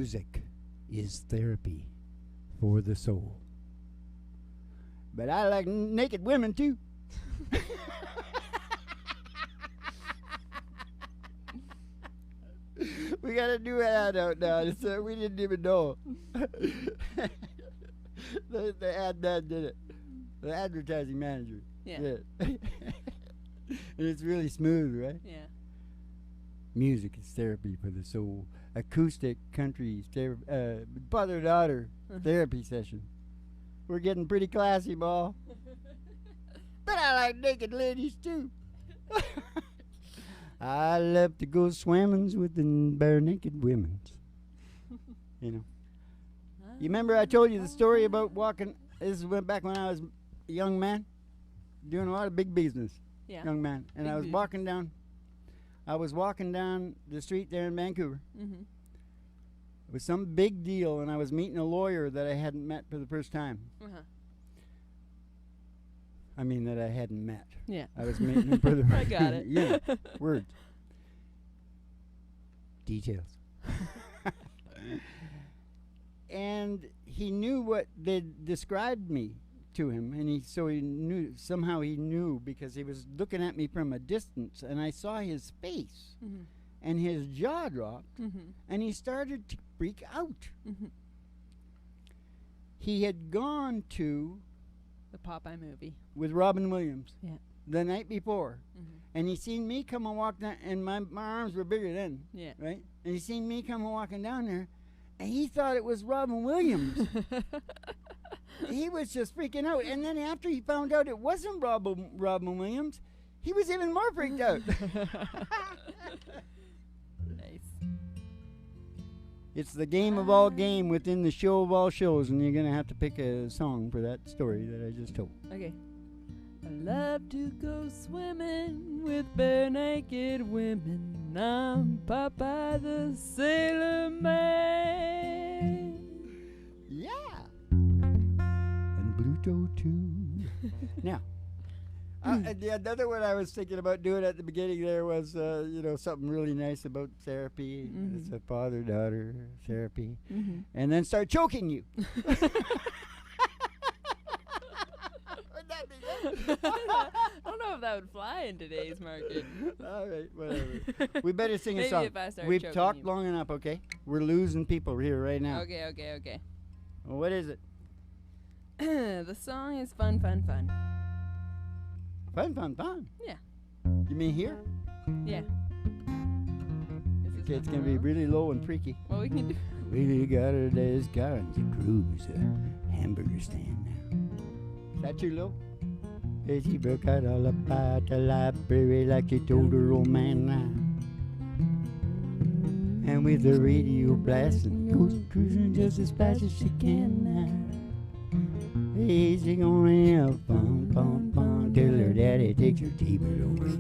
Music is therapy for the soul. But I like naked women too. We gotta do an ad out now. So we didn't even know. The ad man did it. The advertising manager. Yeah. Did it. And it's really smooth, right? Yeah. Music is therapy for the soul. Acoustic country father-daughter therapy session. We're getting pretty classy, ball. But I like naked ladies too. I love to go swimming with the bare naked women. You know. You remember I told you the story about walking? This went back when I was a young man, doing a lot of big business. Yeah. Young man, and Big I was business. walking down. I was walking down the street there in Vancouver. Mm-hmm. It was some big deal, and I was meeting a lawyer that I hadn't met for the first time. Uh-huh. I mean, that I hadn't met. Yeah. I was meeting him for the I got it. Yeah, words. Details. And he knew what they described me to him, and he knew because he was looking at me from a distance, and I saw his face, Mm-hmm. and his jaw dropped, Mm-hmm. and he started to freak out. Mm-hmm. He had gone to The Popeye movie. with Robin Williams Yeah. the night before, Mm-hmm. and he seen me come and walk down, and my arms were bigger then, Yeah. right? And he seen me come and walking down there, and he thought it was Robin Williams. He was just freaking out. And then after he found out it wasn't Robin Williams, he was even more freaked out. Nice. It's the game of all game within the show of all shows, and you're going to have to pick a song for that story that I just told. Okay. I love to go swimming with bare naked women. I'm Popeye the Sailor Man. Yeah. And Bluto too. Now, the another one I was thinking about doing at the beginning there was, something really nice about therapy. Mhm. It's a father-daughter therapy. Mm-hmm. And then start choking you. Would that be good? I don't know if that would fly in today's market. All right, whatever. We better sing a Maybe song. if I start We've choking talked you. long enough, okay? We're losing people here right now. Okay. Well, what is it? The song is Fun, Fun, Fun. Fun, fun, fun. Yeah. You mean here? Yeah. Is this Okay, it's not going to be wrong? really low and freaky. Well, we can do. Really got her this guns a cruise, a hamburger stand now. Is that too low? Hey, she broke out all about the library like she told her old man now. And with the radio blasting, goes cruising just as fast as she can now. Hey, she gonna have fun, fun, fun till her daddy takes her T-bird away.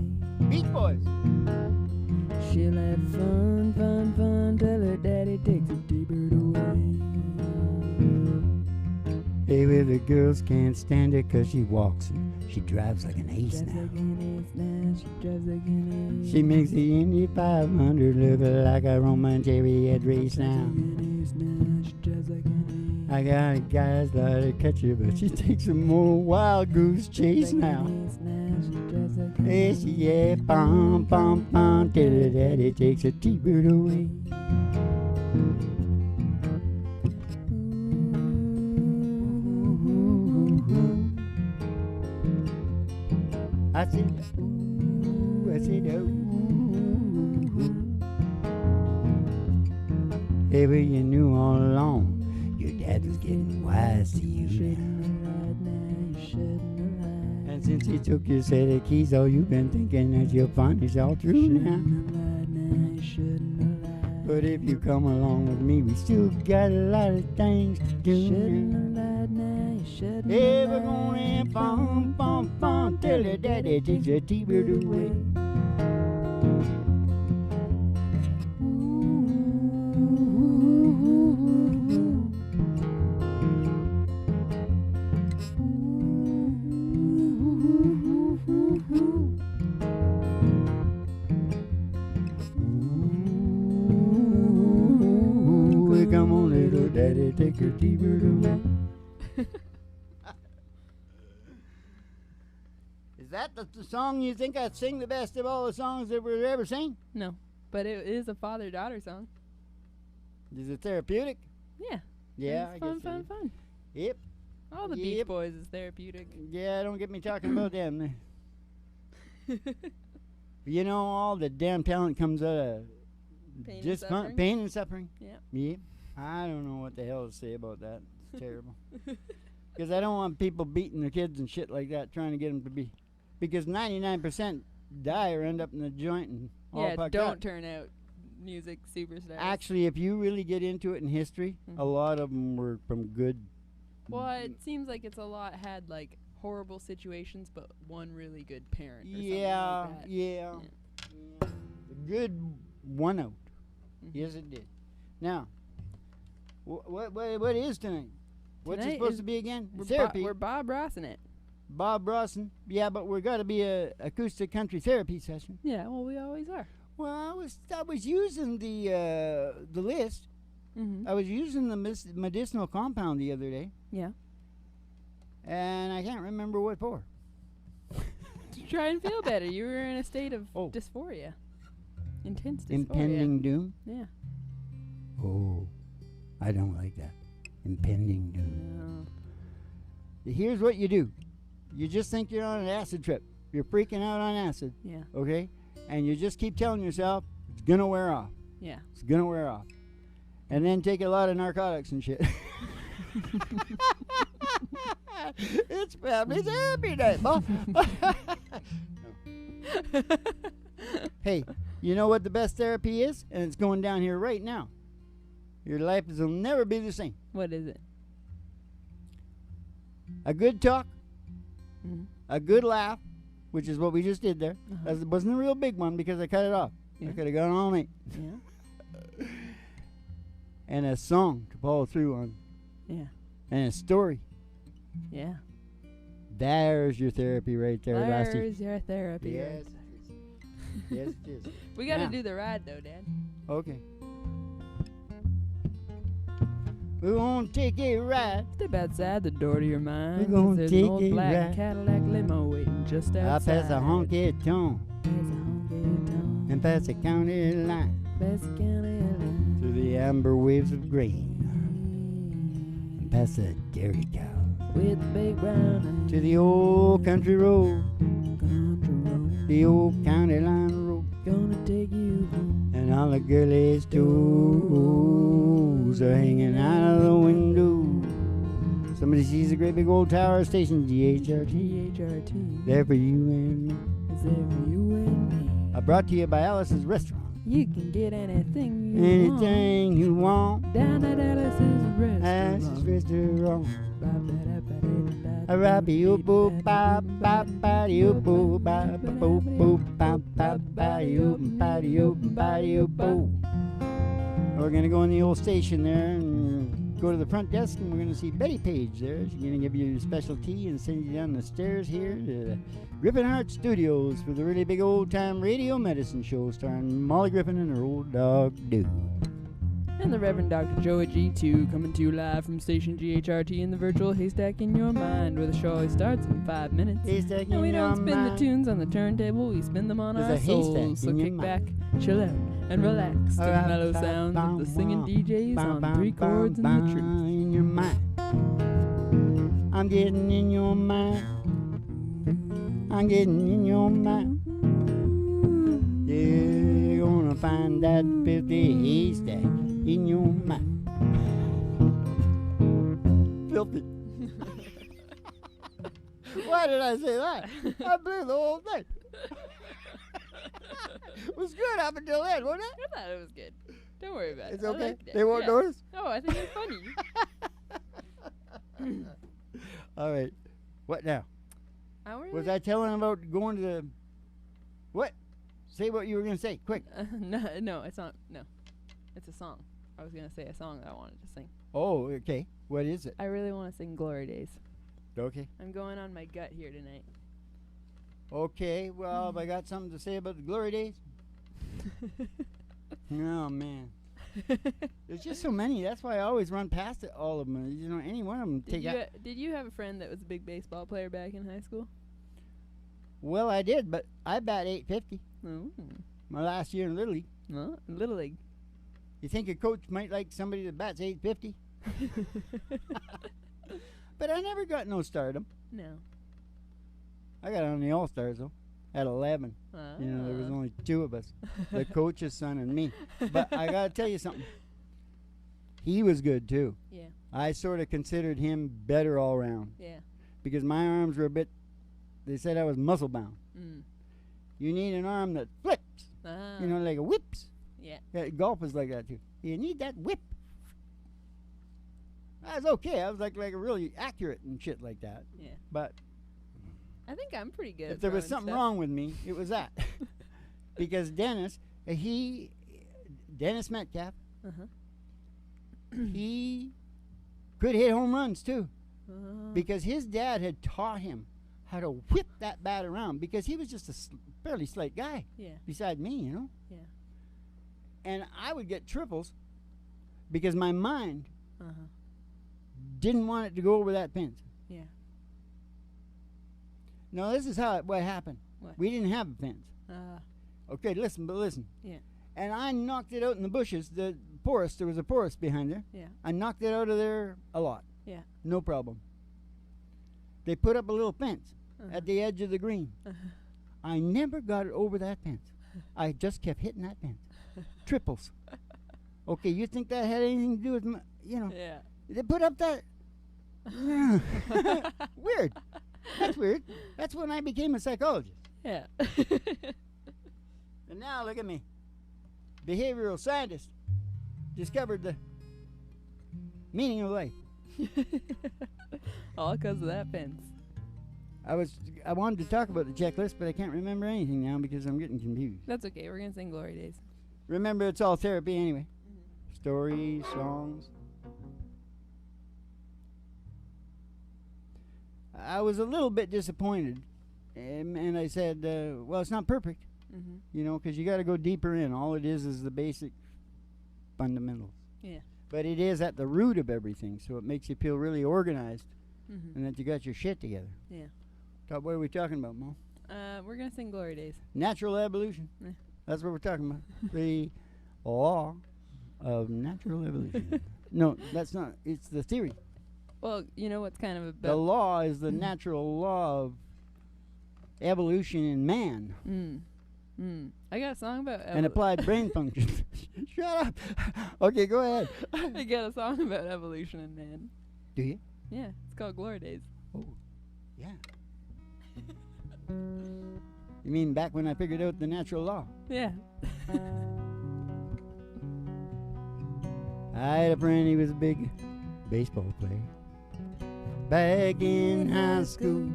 Beach Boys! She'll have fun, fun, fun till her daddy takes her T-bird away. Hey, well, the girls can't stand her 'cause she walks and she drives like an ace now. She makes the Indy 500 look like a Roman chariot race now. I got guys like to catch her, but she takes a more wild goose chase now. Hey, she yeah, bum, bum, bum, till her daddy takes her T-bird away. I said, ooh, I said, ooh. Hey, well, you knew all along your dad was getting wise to you now. And since he took your set of keys, all you've been thinking that your fun is all true now. But if you come along with me, we still got a lot of things to do now. Hey, we're gonna have fun, fun, fun till your daddy takes your T-bird away. We're gonna Is that the song you think I sing the best of all the songs that were ever sang? No, but it is a father-daughter song. Is it therapeutic? Yeah. Yeah, It's fun, fun, fun. Yep. All the Beach Yep. Boys is therapeutic. Yeah, don't get me talking about them. You know, all the damn talent comes out of Pain and just suffering. pain and suffering. Yeah. Yep. I don't know what the hell to say about that. It's terrible. Because I don't want people beating their kids and shit like that, trying to get them to be. Because 99% die or end up in the joint and all Yeah, fucked don't up. turn out music superstars. Actually, if you really get into it in history, a lot of them were from good. Well, it seems like it's a lot had like horrible situations, but one really good parent. Or Yeah, something like that. yeah. The good won out. Yes, it did. Now, what is tonight? What's it Tonight supposed is- to be again? We're, Therapy. we're Bob Rossing it. Bob Brosson. Yeah, but we're got to be a acoustic country therapy session. Yeah, well, we always are. Well, I was using the list. Mm-hmm. I was using the medicinal compound the other day, Yeah. and I can't remember what for. To try and feel better. You were in a state of Oh. dysphoria. Intense dysphoria. Impending doom. Yeah. Oh, I don't like that. Impending doom. No. Here's what you do. You just think you're on an acid trip. You're freaking out on acid, Yeah. okay? And you just keep telling yourself, it's going to wear off. Yeah. It's going to wear off. And then take a lot of narcotics and shit. It's family therapy night, Mom. Hey, you know what the best therapy is? And it's going down here right now. Your life will never be the same. What is it? A good talk, Mm-hmm. a good laugh, which is what we just did there. Uh-huh. That wasn't a real big one because I cut it off. Yeah. I could have gone all night. Yeah. And a song to follow through on. Yeah. And a story. Yeah. There's your therapy right there, Lassie. There's your therapy. Yes, right it is. Yes, it is. We got to Now. do the ride, though, Dad. Okay. We're gonna take a ride Step outside the door to your mind. We're gonna 'cause there's take an old a black ride. Cadillac limo waiting just outside. up past the honky tonk Past the honky tonk. and past the county line Past the county line. through the amber waves of grain and past the dairy cows With the big brown eyes. to the old country road, Country road. the old county line road. Gonna take you home. And all the girlies' toes are hanging out of the window. Somebody sees a great big old tower station, GHRT, GHRT. there for you and me. Is there for you and me. Brought to you by Alice's Restaurant. You can get anything you Anything you want, want. Down at Alice's Alice's restaurant. Restaurant. Rabbi-oo-boo, ba-ba-di-oo-boo, ba-ba-boo-boo, ba-ba-ba-di-oo, ba-di-oo, ba-di-oo-boo. We're going to go in the old station there and go to the front desk, and we're going to see Betty Page there. She's going to give you your special tea and send you down the stairs here to the Griffin Heart Studios for the really big old-time radio medicine show starring Molly Griffin and her old dog, Dude. And the Reverend Dr. Joey G2 coming to you live from station GHRT in the virtual haystack in your mind, where the show always starts in 5 minutes. Haystack And we in don't your spin the mind. tunes on the turntable, we spin them on There's our a haystack souls. So in your kick back, mind. chill out, and relax to the mellow sounds of the singing DJs on 3 chords and the truth. In your mind. I'm getting in your mind. I'm getting in your mind. You're gonna find that filthy haystack in your mind. Filthy. Why did I say that? I blew the whole thing. It was good up until then, wasn't it? I thought it was good. Don't worry about It's it. I okay. liked it. They won't Yeah. notice. No, I think it's funny. All right. What now? Was I telling about going to the... What? Say what you were going to say. Quick. No, it's not. No. It's a song. I was going to say a song that I wanted to sing. Oh, okay. What is it? I really want to sing Glory Days. Okay. I'm going on my gut here tonight. Okay. Well, have I got something to say about the glory days? Oh, man. There's just so many. That's why I always run past it, all of them. You know, any one of them Did you have a friend that was a big baseball player back in high school? Well, I did, but I bat 850 Oh. my last year in Little League. No, Little League. You think a coach might like somebody that bats 850? But I never got no stardom. No. I got on the All-Stars, though, at 11. You know, there was only 2 of us, the coach's son and me. But I got to tell you something. He was good, too. Yeah. I sort of considered him better all around. Yeah. Because my arms were a bit, they said I was muscle-bound. Mm. You need an arm that flips, Ah. you know, like a whips. Yeah. Golf is like that, too. You need that whip. I was okay. I was like really accurate and shit like that. Yeah. But I think I'm pretty good. if there was something wrong with me, it was that. Because Dennis Metcalf, he could hit home runs too. Because his dad had taught him how to whip that bat around, because he was just a fairly slight guy. Yeah. Beside me, you know. Yeah. And I would get triples because my mind didn't want it to go over that fence. Yeah. No, this is what happened. What? We didn't have a fence. Okay, listen. Yeah. And I knocked it out in the bushes. The forest, there was a forest behind there. Yeah. I knocked it out of there a lot. Yeah. No problem. They put up a little fence at the edge of the green. I never got it over that fence. I just kept hitting that fence. Triples. Okay, you think that had anything to do with my, you know? Yeah. They put up that. Weird. That's weird. That's when I became a psychologist. Yeah. And now look at me. Behavioral scientist. Discovered the meaning of life. All because of that fence. I wanted to talk about the checklist, but I can't remember anything now because I'm getting confused. That's okay. We're going to sing Glory Days. Remember, it's all therapy anyway. Stories, songs. I was a little bit disappointed, and I said, well, it's not perfect, you know, because you got to go deeper in. All it is the basic fundamentals. Yeah. But it is at the root of everything, so it makes you feel really organized and that you got your shit together. Yeah. What are we talking about, Mo? We're going to sing Glory Days. Natural evolution. Yeah. That's what we're talking about. The law of natural evolution. No, that's not. It's the theory. Well, you know what's kind of The law is the natural law of evolution in man. I got a song about and applied brain function. Shut up. Okay, go ahead. I got a song about evolution in man. Do you? Yeah, it's called Glory Days. Oh, yeah. You mean back when I figured out the natural law? Yeah. I had a friend, he was a big baseball player. Back in high school,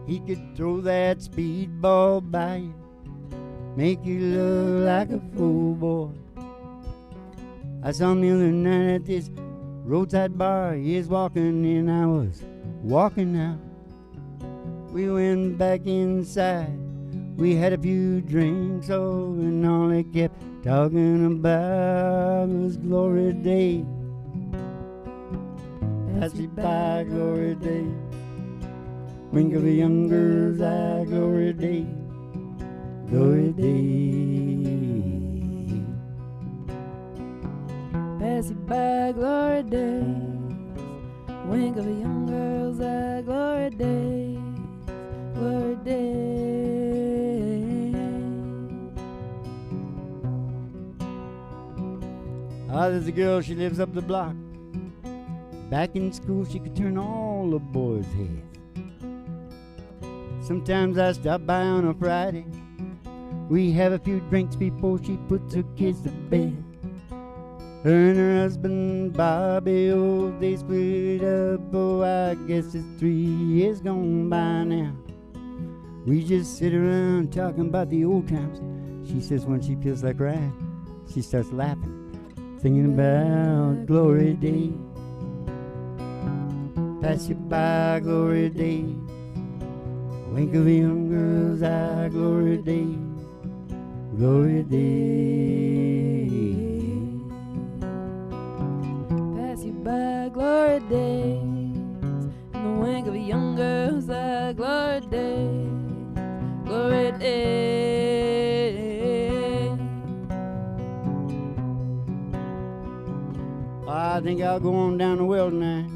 he could throw that speedball by you, make you look like a fool, boy. I saw him the other night at this roadside bar. He was walking in, I was walking out. We went back inside, we had a few drinks, oh, and all they kept talking about was glory days. Pass me by, glory days. Wink of a young girl's eye, glory days. Glory days. Pass it by, glory days. Wink of a young girl's eye, glory days. Glory days. Ah, there's a girl, she lives up the block. Back in school, she could turn all the boys' heads. Sometimes I stop by on a Friday. We have a few drinks before she puts her kids to bed. Her and her husband, Bobby, oh, they split up. Oh, I guess it's 3 years gone by now. We just sit around talking about the old times. She says when she feels like crying, she starts laughing, singing about glory days. Pass you by, glory days. Wink of a young girl's eye, glory days. Glory days. days. In the wink of a young girl's like glory days. Glory days. I think I'll go on down the well tonight.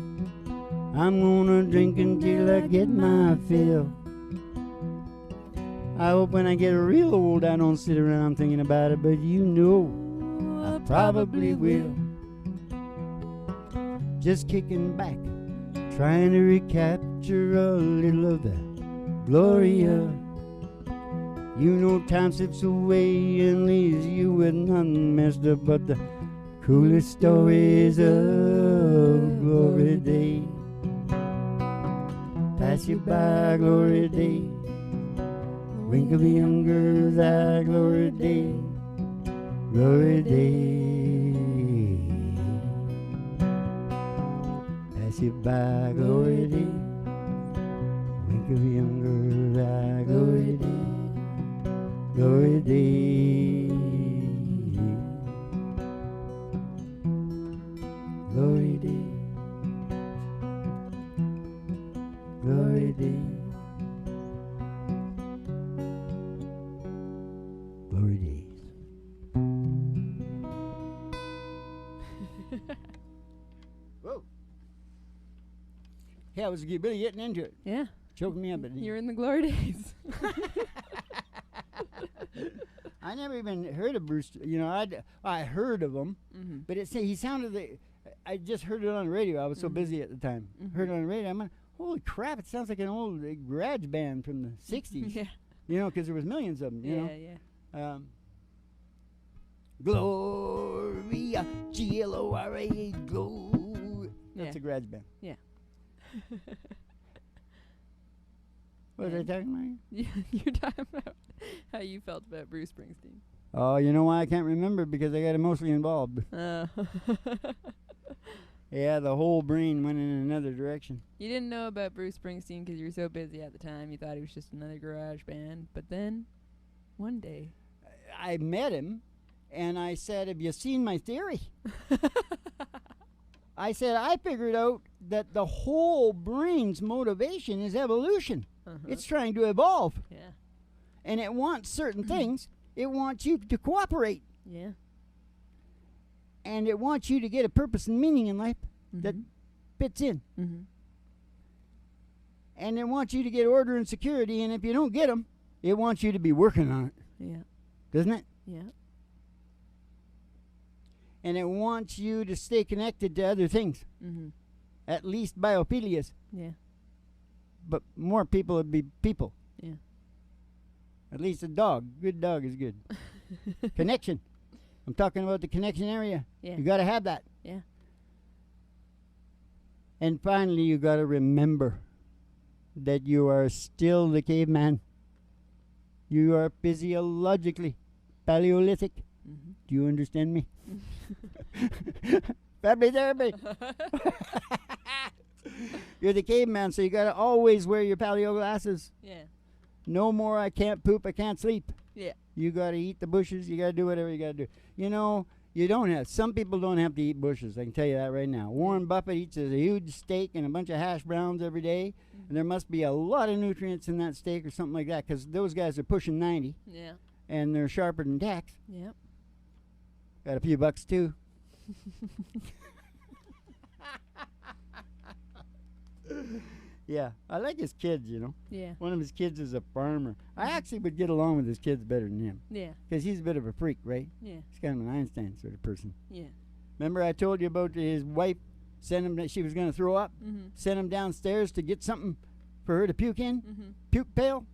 I'm gonna drink until I get my fill. I hope when I get real old I don't sit around thinking about it, but you know I probably will. Just kicking back, trying to recapture a little of the Gloria. You know time slips away and leaves you with nothing messed up but the coolest stories of Glory Day. Pass you by, Glory Day. Wink of a young girl's eye, Glory Day. Glory Day. Pass you by, Glory Day. Wink of a young girl's eye, Glory Day. Glory Day. Glory Day. Glory Day. Glory days. Whoa. Yeah, I was really getting into it. Yeah. Choking me up. You're in the glory days. I never even heard of Bruce. You know, I heard of him, but he sounded. I just heard it on the radio. I was so busy at the time. Heard it on the radio. I'm like, holy crap! It sounds like an old garage band from the '60s. Yeah. You know, because there was millions of them. You know. Yeah. Gloria, G-L-O-R-A, glory. That's a garage band. Yeah. What was I talking about? You're talking about how you felt about Bruce Springsteen. Oh, you know why I can't remember? Because I got emotionally involved. Yeah, the whole brain went in another direction. You didn't know about Bruce Springsteen because you were so busy at the time. You thought he was just another garage band. But then, one day, I met him, and I said, have you seen my theory? I said, I figured out that the whole brain's motivation is evolution. It's trying to evolve. Yeah. And it wants certain things. It wants you to cooperate. Yeah. And it wants you to get a purpose and meaning in life that fits in. And it wants you to get order and security. And if you don't get them, it wants you to be working on it. Yeah. Doesn't it? Yeah. And it wants you to stay connected to other things. At least biophilias. Yeah. But more people would be people. Yeah. At least a dog. Good dog is good. Connection. I'm talking about the connection area. Yeah. You got to have that. Yeah. And finally, you got to remember that you are still the caveman. You are physiologically Paleolithic. Do you understand me? Family therapy. You're the caveman, so you got to always wear your paleo glasses. Yeah. No more I can't poop, I can't sleep. Yeah. You got to eat the bushes. You got to do whatever you got to do. You know, you don't have. Some people don't have to eat bushes. I can tell you that right now. Warren Buffett eats a huge steak and a bunch of hash browns every day, and there must be a lot of nutrients in that steak or something like that, because those guys are pushing 90. Yeah. And they're sharper than tacks. Yep. Got a few bucks too. Yeah, I like his kids, you know. Yeah. One of his kids is a farmer. I actually would get along with his kids better than him. Yeah. Because he's a bit of a freak, right? Yeah. He's kind of an Einstein sort of person. Yeah. Remember I told you about his wife sent him that she was going to throw up? Sent him downstairs to get something for her to puke in? Puke pail?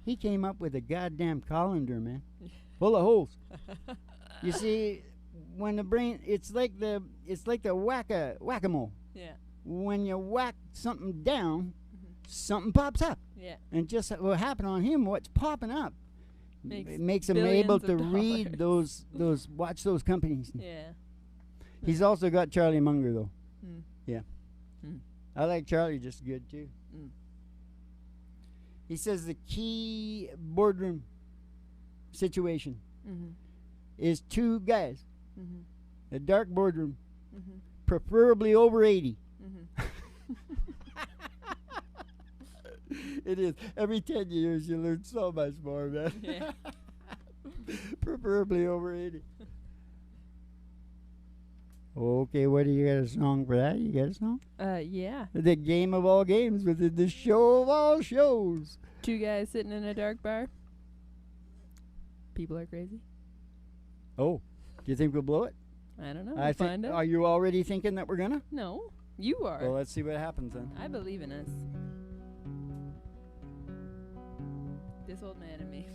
He came up with a goddamn colander, man. Full of holes. You see, when the brain, it's like the whack-a-mole. Yeah. When you whack something down, something pops up. Yeah. And just what happened on him, what's popping up, it makes him billions able of to read those watch those companies. Yeah. He's also got Charlie Munger though. Yeah. Mm. I like Charlie just good too. Mm. He says the key boardroom situation is two guys, a dark boardroom, preferably over 80. Mm-hmm. It is. Every 10 years, you learn so much more, man. Yeah. Preferably over 80. Okay, what do you got a song for that? You got a song? Yeah. The game of all games within the show of all shows. Two guys sitting in a dark bar. People are crazy. Oh, do you think we'll blow it? I don't know. I We'll think. find out. Are you already thinking that we're gonna? No, you are. Well, let's see what happens then. I believe in us. This old man and me.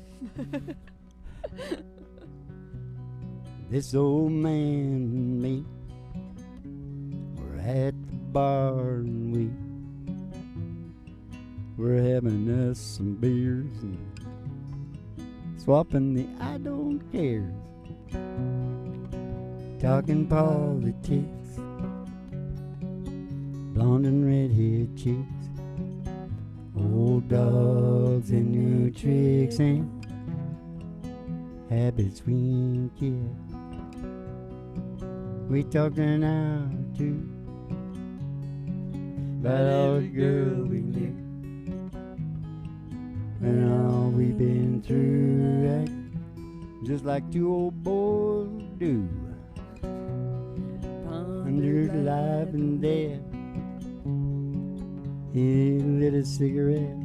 This old man and me were at the bar and we're having us some beers and swapping the I don't cares, talking politics, blonde and redhead chicks, old dogs and new tricks and habits we ain't kept. We talked an hour or two about all the girls we knew and all we've been through, right? Just like two old boys do. Pondered life and death. He lit a cigarette.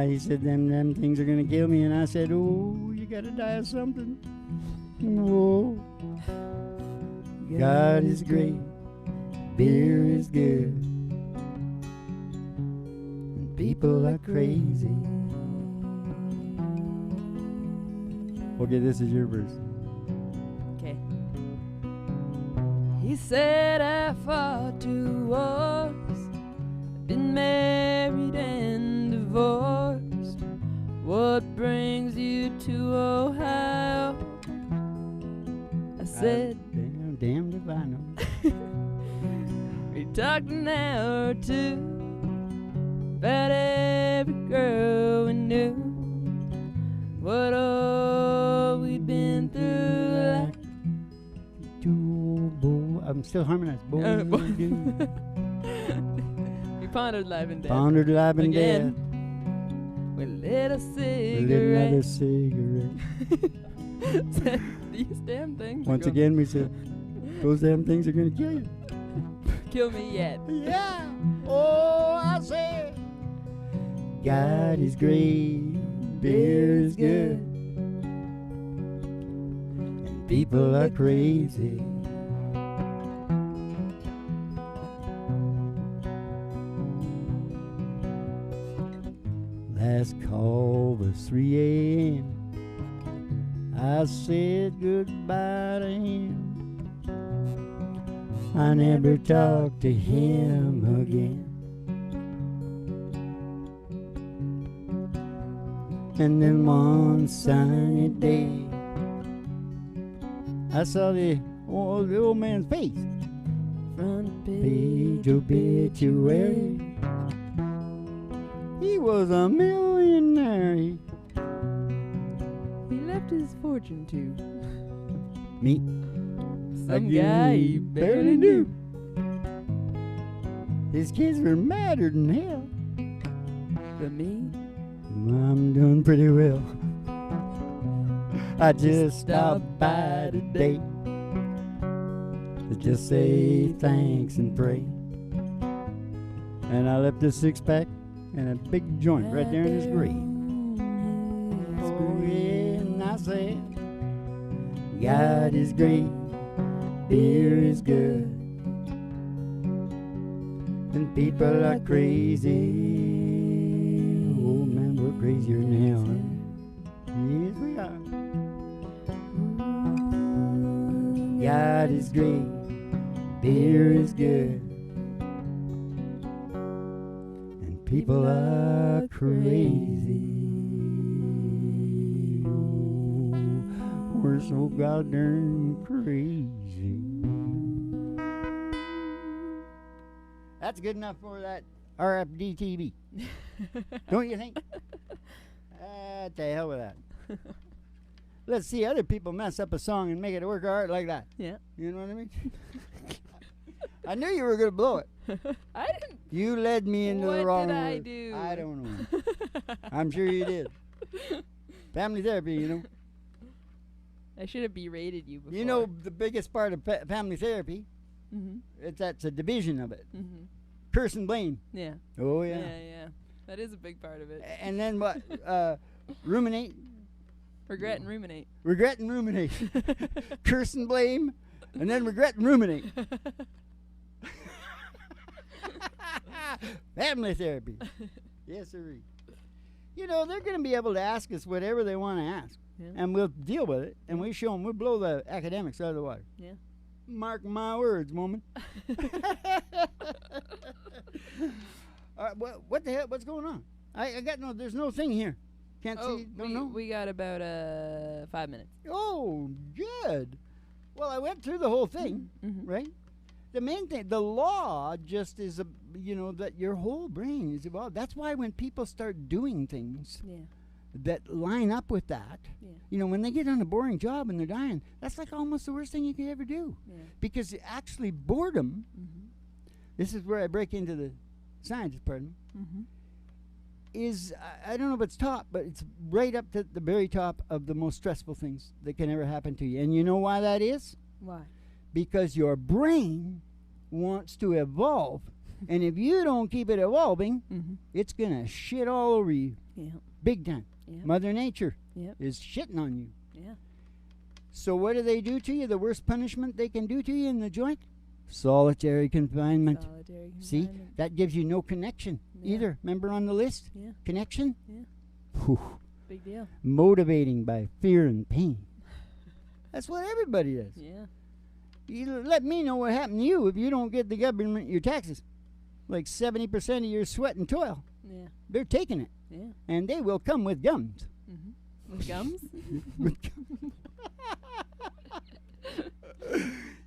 He said them things are gonna kill me, and I said, oh, you gotta die of something. Whoa. God is great, beer is good, and people are crazy. Okay, this is your verse. Okay. He said I fought 2 wars, been married and divorced. What brings you to Ohio? I said, damned if I know. we talked an hour or two about every girl we knew. What all we'd been through, like I'm still harmonized. we pondered life and death. Pondered life and death. Again. We lit a We lit another cigarette. cigarette. Said, these damn things. are Once gonna again, we said, those damn things are gonna kill you. kill me yet. Yeah. Oh, I say, God is great, beer is good, and people are crazy. Last call was 3 a.m. I said goodbye to him. I never talked to him again. And then one sunny day, I saw the old man's face. Front Page obituary. He was a millionaire. He left his fortune to Me, some guy he barely knew. His kids were madder than hell. But me, I'm doing pretty well. I just stopped by today to just say thanks and pray. And I left a 6-pack and a big joint right there in his grave. Oh yeah, and I said, God is great, beer is good, and people are crazy. Oh man, we're crazier than hell. Yes, we are. God is great, beer is good, and people are crazy. Oh, we're so goddamn crazy. That's good enough for that RFD-TV. Don't you think? The hell with that. let's see other people mess up a song and make it work hard like that. Yeah. You know what I mean? I knew you were going to blow it. I didn't. You led me into the What wrong did I word. do? I don't know. I'm sure you did. Family therapy, you know. I should have berated you before. You know the biggest part of family therapy, Mm-hmm. that's a division of it. Mm-hmm. Curse and blame. Yeah. Oh, yeah. Yeah. That is a big part of it. And then what? Ruminate. Regret and ruminate. Regret and ruminate. Curse and blame. And then regret and ruminate. Family therapy. Yes, sir. You know, they're going to be able to ask us whatever they want to ask. Yeah. And we'll deal with it. And we show them. We'll blow the academics out of the water. Yeah. Mark my words, woman. What the hell? What's going on? I got no. There's no thing here. Can't see. Don't know. We got about 5 minutes. Oh, good. Well, I went through the whole thing, Mm-hmm. right? The main thing, the law just is, that your whole brain is evolved. That's why when people start doing things Yeah. that line up with that, Yeah. when they get on a boring job and they're dying, that's like almost the worst thing you could ever do. Yeah. Because actually boredom, Mm-hmm. this is where I break into the science part, Mm-hmm. is, I don't know if it's top, but it's right up to the very top of the most stressful things that can ever happen to you. And you know why that is? Why? Because your brain wants to evolve. And if you don't keep it evolving, Mm-hmm. it's going to shit all over you. Yeah. Big time. Yeah. Mother Nature Yep. is shitting on you. Yeah. So what do they do to you? The worst punishment they can do to you in the joint? Solitary confinement. Solitary See? confinement. That gives you no connection Yeah. either. Remember on the list? Yeah. Connection? Yeah. Whew. Big deal. Motivating by fear and pain. That's what everybody does. Yeah. You let me know what happened to you if you don't get the government your taxes. Like 70% of your sweat and toil. Yeah. They're taking it. Yeah. And they will come with gums. Mm-hmm. With gums?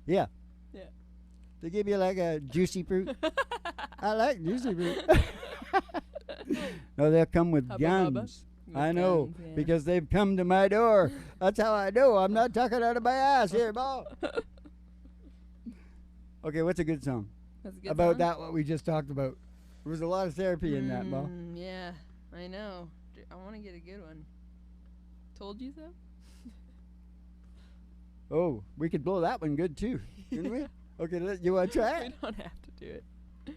Yeah. Yeah. They give you like a juicy fruit. I like juicy fruit. No, they'll come with Hubba hubba. gums. With I know, gums, yeah. because they've come to my door. That's how I know. I'm not talking out of my ass here, Bo. Okay, what's a good song? That's a good About song? that, what we just talked about. There was a lot of therapy in that, Bo. Yeah, I know. I want to get a good one. Told you so? Oh, we could blow that one good too, couldn't we? Okay, you want to try We it? don't have to do it. Do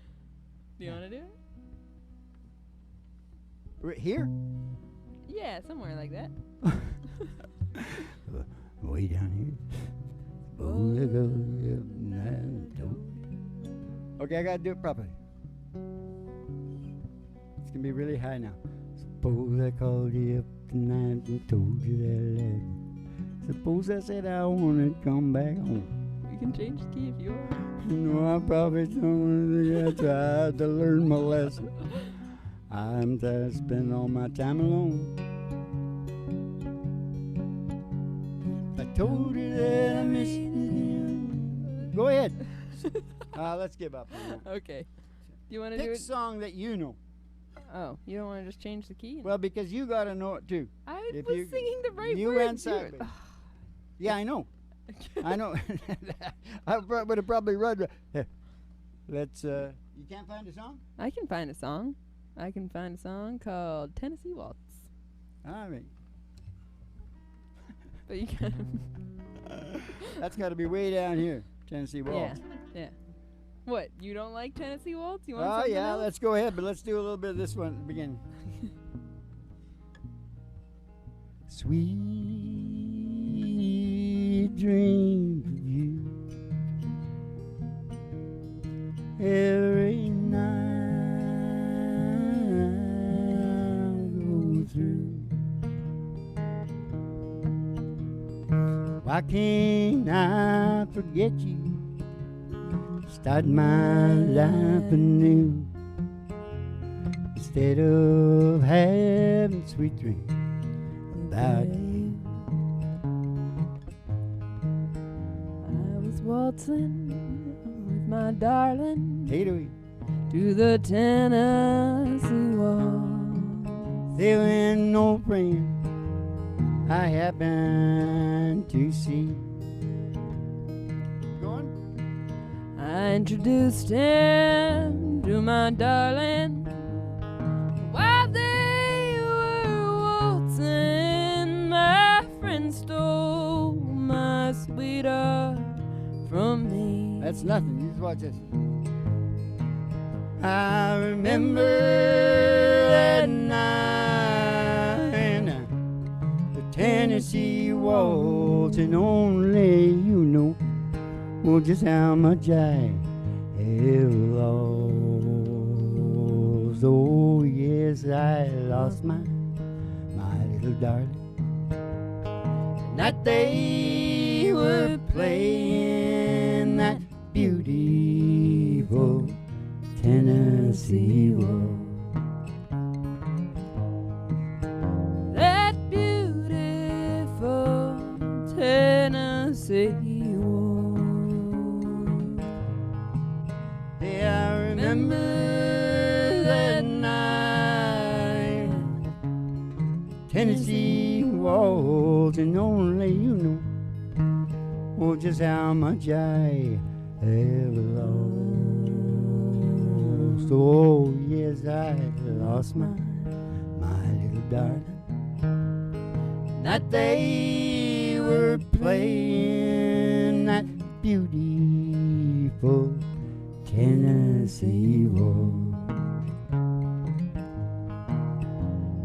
you want to do it? Right here? Yeah, somewhere like that. Way down here. Okay, I gotta do it properly. It's gonna be really high now. Suppose I called you up tonight and told you that I love you. Suppose I said I wanna come back home. We can change the key if you want. You know, I probably don't tried to learn my lesson. I'm tired of spending all my time alone. I told you that I miss you. Go ahead. Let's give up. Okay. Do you want to do Pick a it? song that you know. Oh, you don't want to just change the key? Well, because you gotta know it too. I if was you- singing the right you words. went to it. sideways. Yeah, I know. I know. I would have probably run. Let's. You can't find a song? I can find a song. I can find a song called Tennessee Waltz. All right. But you can. That's got to be way down here, Tennessee Waltz. Yeah. What? You don't like Tennessee Waltz? You want Oh something yeah, else? let's go ahead, but let's do a little bit of this one at the beginning. Sweet dreams of you every night I go through. Why can't I forget you? Start my life anew instead of having sweet dreams about you. I was waltzing with my darling Tato, to the Tennessee Waltz. there ain't no friend I happened to see. Going? I introduced him to my darling while they were waltzing. My friend stole my sweetheart from me. That's nothing. You just watch this. I remember that night, the Tennessee waltz, and only you know, well, just how much I have lost. Oh yes, I lost my little darling. And that they were playing that beautiful Tennessee waltz. That beautiful Tennessee waltz. Yeah, I remember that night, Tennessee waltz, and only you know, oh, just how much I have lost. Oh yes, I lost my little darling. That they were playing that beautiful Tennessee waltz.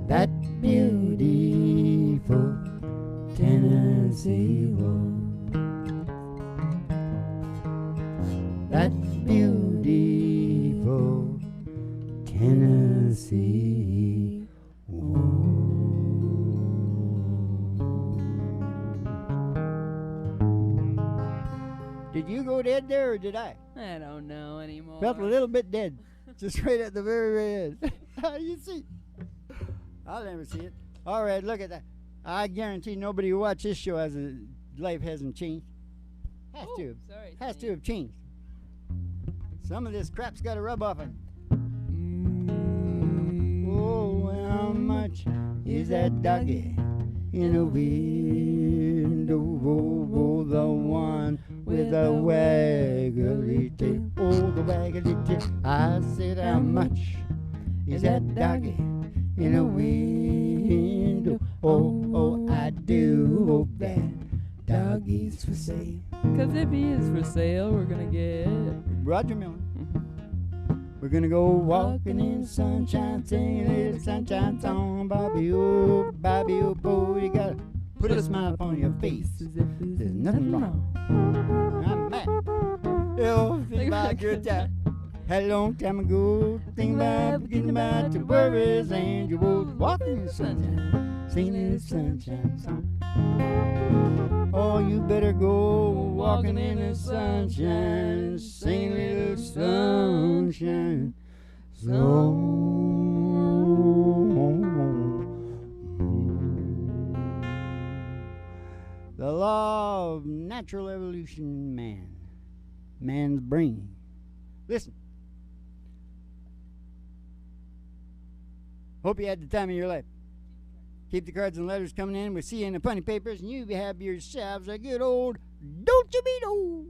That beautiful Tennessee waltz. That beautiful Tennessee waltz. Did you go dead there or did I? I don't know anymore. Felt a little bit dead. Just right at the very end. You see? I'll never see it. All right, look at that. I guarantee nobody who watched this show life hasn't changed. Has to. Sorry. Has to have changed. Some of this crap's got to rub off on. Oh, how much is that doggy in a window? Oh, the one with the waggly tail. Oh, the waggly tail. I said, how much is that doggy in a window? Oh, I do hope that doggy's for sale. Because if he is for sale, we're going to get Roger Miller. We're gonna go walking in the sunshine, singing a little sunshine song. Bobby, oh, boy, you gotta put a smile upon your face. There's nothing wrong. I'm mad. Oh, think about a good time. Had a long time ago. Think about forgetting about your worries and your woes. Walking in the sunshine, singing a little sunshine song. Oh, you better go walking in the sunshine, singing a little sunshine song. The law of natural evolution in man, man's brain. Listen. Hope you had the time of your life. Keep the cards and letters coming in. We'll see you in the funny papers, and you have yourselves a good old don't you be no.